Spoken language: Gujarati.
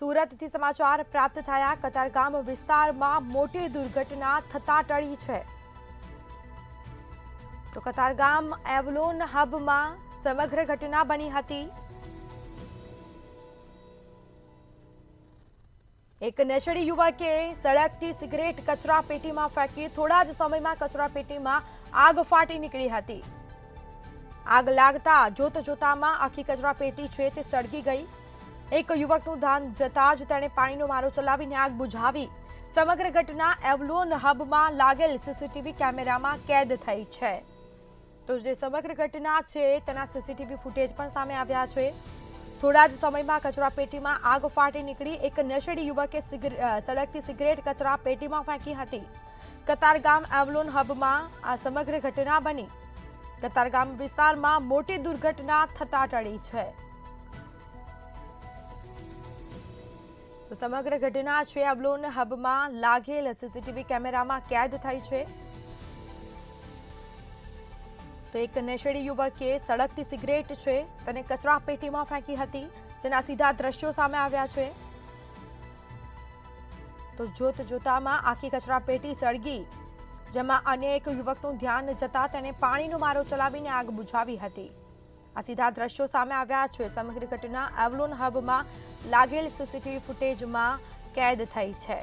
સુરતથી સમાચાર પ્રાપ્ત થયા કતારગામ વિસ્તારમાં મોટી દુર્ઘટના થતા ટળી છે। તો કતારગામ એવલોન હબમાં સમગ્ર ઘટના બની હતી। એક નશેડી યુવકે સળગતી સિગરેટ કચરા પેટીમાં ફેંકી। થોડા જ સમયમાં કચરા પેટીમાં આગ ફાટી નીકળી હતી। આગ લાગતા જોતામાં આખી કચરા પેટી છે તે સળગી ગઈ। એક યુવકનું ધ્યાન જતા જ તેણે પાણીનો મારો ચલાવીને આગ બુઝાવી। સમગ્ર ઘટના એવલોન હબમાં લાગેલ સીસીટીવી કેમેરામાં કેદ થઈ છે। તો જે સમગ્ર ઘટના છે તેના સીસીટીવી ફૂટેજ પણ સામે આવ્યા છે। થોડા જ સમયમાં કચરા પેટીમાં આગ ફાટી નીકળી। એક નશેડી યુવકે સળગતી સિગરેટ કચરા પેટીમાં ફેંકી હતી। કતારગામ એવલોન હબમાં આ સમગ્ર ઘટના બની। કતારગામ વિસ્તારમાં મોટી દુર્ઘટના થતા ટળી છે। તો સમગ્ર ઘટના છે એવલોન હબમાં લાગેલ સીસીટીવી કેમેરામાં કેદ થઈ છે। તો એક નશેડી યુવકે સળગતી સિગરેટ છે તેને કચરા પેટીમાં ફેંકી હતી, જેના સીધા દ્રશ્યો સામે આવ્યા છે। તો જોતામાં આખી કચરા પેટી સળગી, જેમાં અન્ય એક યુવકનું ધ્યાન જતા તેણે પાણીનો મારો ચલાવીને આગ બુઝાવી હતી। આ સીધા દ્રશ્યો સામે આવ્યા છે। સમગ્ર ઘટના એવલોન હબમાં લાગેલ સીસીટીવી ફૂટેજમાં કેદ થઈ છે।